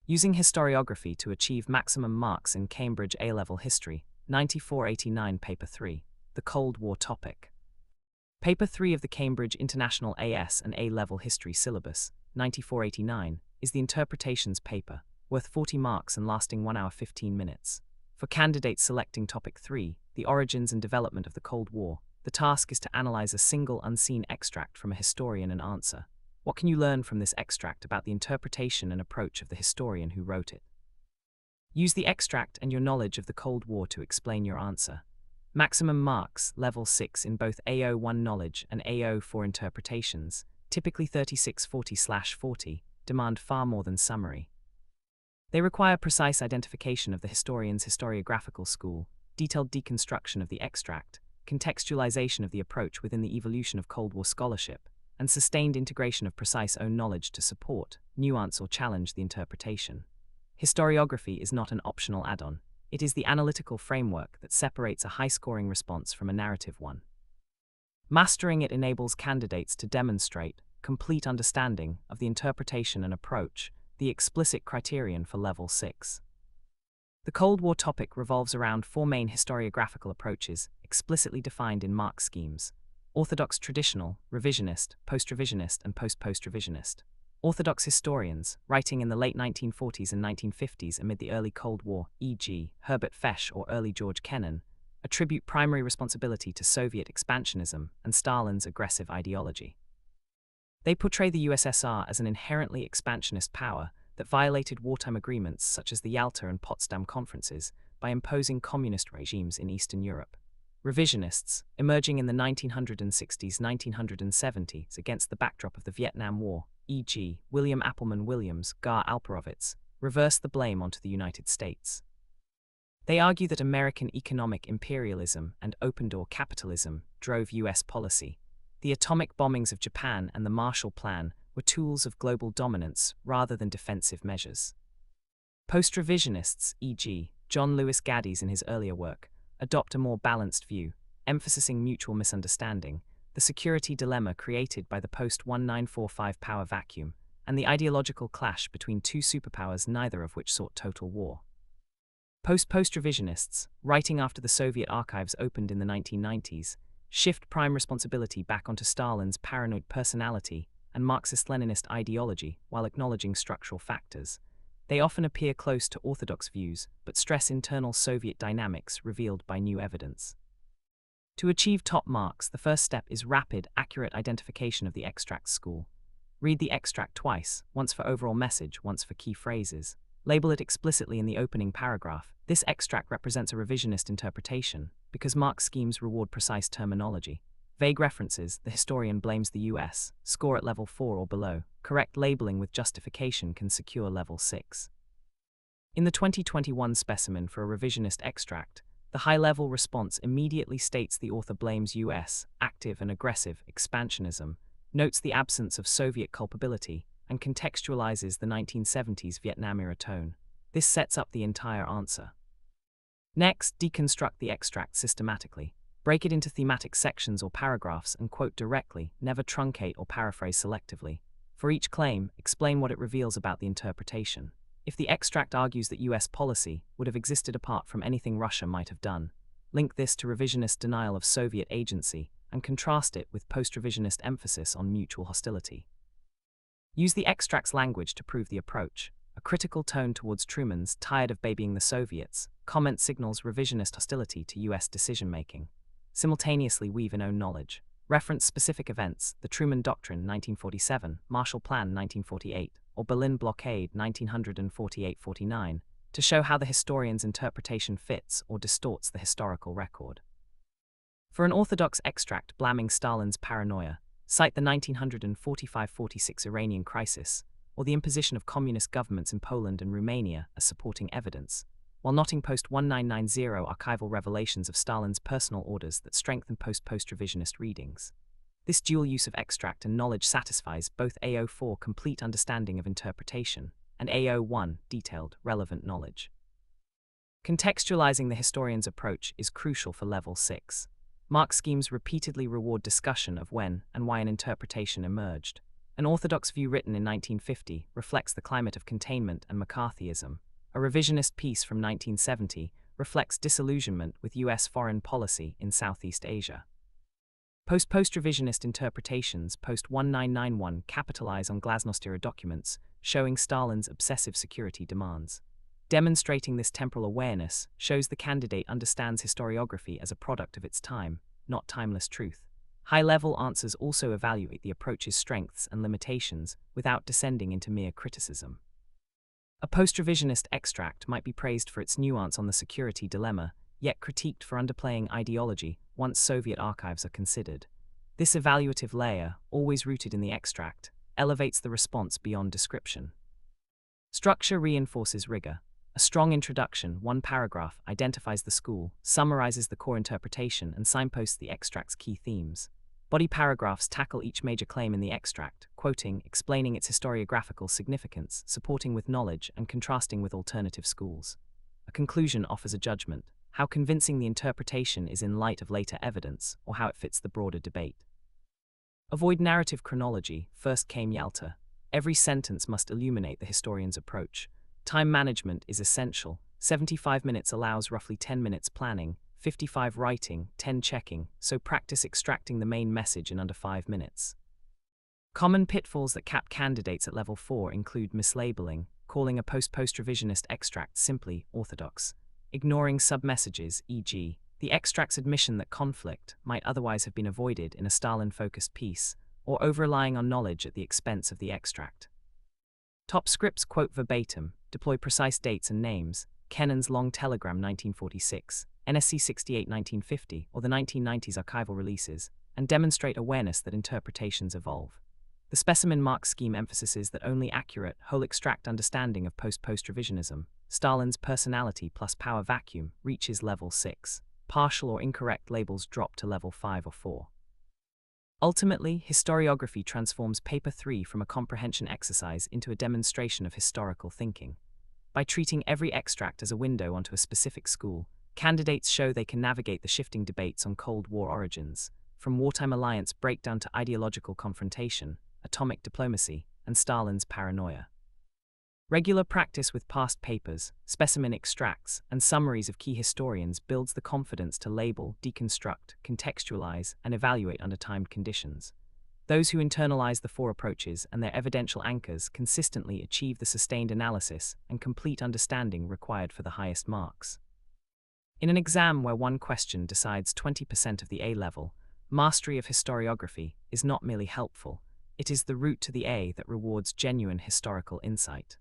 Using historiography to achieve maximum marks in Cambridge A-Level History, 9489 Paper 3, the Cold War topic. Paper 3 of the Cambridge International AS and A-Level History syllabus, 9489, is the Interpretations paper, worth 40 marks and lasting 1 hour 15 minutes. For candidates selecting Topic 3, the origins and development of the Cold War, the task is to analyze a single unseen extract from a historian and answer, what can you learn from this extract about the interpretation and approach of the historian who wrote it? Use the extract and your knowledge of the Cold War to explain your answer. Maximum marks, Level 6 in both AO1 knowledge and AO4 interpretations, typically 3640/40, demand far more than summary. They require precise identification of the historian's historiographical school, detailed deconstruction of the extract, contextualization of the approach within the evolution of Cold War scholarship, and sustained integration of precise own knowledge to support, nuance or challenge the interpretation. Historiography is not an optional add-on, it is the analytical framework that separates a high-scoring response from a narrative one. Mastering it enables candidates to demonstrate complete understanding of the interpretation and approach, the explicit criterion for Level 6. The Cold War topic revolves around 4 main historiographical approaches explicitly defined in mark schemes: orthodox traditional, revisionist, post-revisionist, and post-post-revisionist. Orthodox historians, writing in the late 1940s and 1950s amid the early Cold War, e.g., Herbert Fesch or early George Kennan, attribute primary responsibility to Soviet expansionism and Stalin's aggressive ideology. They portray the USSR as an inherently expansionist power that violated wartime agreements such as the Yalta and Potsdam conferences by imposing communist regimes in Eastern Europe. Revisionists, emerging in the 1960s-1970s against the backdrop of the Vietnam War, e.g., William Appleman Williams, Gar Alperovitz, reverse the blame onto the United States. They argue that American economic imperialism and open-door capitalism drove U.S. policy. The atomic bombings of Japan and the Marshall Plan were tools of global dominance rather than defensive measures. Post-revisionists, e.g., John Lewis Gaddis in his earlier work, adopt a more balanced view, emphasizing mutual misunderstanding, the security dilemma created by the post-1945 power vacuum, and the ideological clash between two superpowers neither of which sought total war. Post-revisionists, writing after the Soviet archives opened in the 1990s, shift prime responsibility back onto Stalin's paranoid personality and Marxist-Leninist ideology while acknowledging structural factors. They often appear close to orthodox views, but stress internal Soviet dynamics revealed by new evidence. To achieve top marks, the first step is rapid, accurate identification of the extract school. Read the extract twice, once for overall message, once for key phrases. Label it explicitly in the opening paragraph. This extract represents a revisionist interpretation, because mark schemes reward precise terminology. Vague references, the historian blames the US, score at Level 4 or below. Correct labeling with justification can secure Level 6. In the 2021 specimen for a revisionist extract, the high-level response immediately states the author blames US, active and aggressive, expansionism, notes the absence of Soviet culpability, and contextualizes the 1970s Vietnam-era tone. This sets up the entire answer. Next, deconstruct the extract systematically. Break it into thematic sections or paragraphs and quote directly, never truncate or paraphrase selectively. For each claim, explain what it reveals about the interpretation. If the extract argues that US policy would have existed apart from anything Russia might have done, link this to revisionist denial of Soviet agency and contrast it with post-revisionist emphasis on mutual hostility. Use the extract's language to prove the approach. A critical tone towards Truman's "tired of babying the Soviets" comment signals revisionist hostility to US decision-making. Simultaneously weave in own knowledge. Reference specific events, the Truman Doctrine 1947, Marshall Plan 1948, or Berlin Blockade 1948-49, to show how the historian's interpretation fits or distorts the historical record. For an orthodox extract blaming Stalin's paranoia, cite the 1945-46 Iranian crisis, or the imposition of communist governments in Poland and Romania as supporting evidence, while noting post-1990 archival revelations of Stalin's personal orders that strengthen post-revisionist readings. This dual use of extract and knowledge satisfies both AO4 complete understanding of interpretation and AO1 detailed, relevant knowledge. Contextualizing the historian's approach is crucial for Level 6. Mark schemes repeatedly reward discussion of when and why an interpretation emerged, An orthodox view written in 1950 reflects the climate of containment and McCarthyism. A revisionist piece from 1970 reflects disillusionment with US foreign policy in Southeast Asia. Post-revisionist interpretations post-1991 capitalize on glasnost-era documents, showing Stalin's obsessive security demands. Demonstrating this temporal awareness shows the candidate understands historiography as a product of its time, not timeless truth. High-level answers also evaluate the approach's strengths and limitations without descending into mere criticism. A post-revisionist extract might be praised for its nuance on the security dilemma, yet critiqued for underplaying ideology once Soviet archives are considered. This evaluative layer, always rooted in the extract, elevates the response beyond description. Structure reinforces rigor. A strong introduction, one paragraph, identifies the school, summarizes the core interpretation, and signposts the extract's key themes. Body paragraphs tackle each major claim in the extract, quoting, explaining its historiographical significance, supporting with knowledge, and contrasting with alternative schools. A conclusion offers a judgment, how convincing the interpretation is in light of later evidence, or how it fits the broader debate. Avoid narrative chronology. First came Yalta. Every sentence must illuminate the historian's approach. Time management is essential. 75 minutes allows roughly 10 minutes planning, 55 writing, 10 checking, so practice extracting the main message in under 5 minutes. Common pitfalls that cap candidates at level 4 include mislabeling, calling a post-revisionist extract simply orthodox, ignoring sub-messages, e.g., the extract's admission that conflict might otherwise have been avoided in a Stalin-focused piece, or over-relying on knowledge at the expense of the extract. Top scripts quote verbatim, deploy precise dates and names, Kennan's Long Telegram 1946, NSC 68 1950, or the 1990s archival releases, and demonstrate awareness that interpretations evolve. The specimen mark scheme emphasizes that only accurate, whole extract understanding of post-revisionism, Stalin's personality plus power vacuum, reaches level 6. Partial or incorrect labels drop to level 5 or 4. Ultimately, historiography transforms paper 3 from a comprehension exercise into a demonstration of historical thinking. By treating every extract as a window onto a specific school, candidates show they can navigate the shifting debates on Cold War origins, from wartime alliance breakdown to ideological confrontation, atomic diplomacy, and Stalin's paranoia. Regular practice with past papers, specimen extracts, and summaries of key historians builds the confidence to label, deconstruct, contextualize, and evaluate under timed conditions. Those who internalize the 4 approaches and their evidential anchors consistently achieve the sustained analysis and complete understanding required for the highest marks. In an exam where one question decides 20% of the A level, mastery of historiography is not merely helpful, it is the route to the A that rewards genuine historical insight.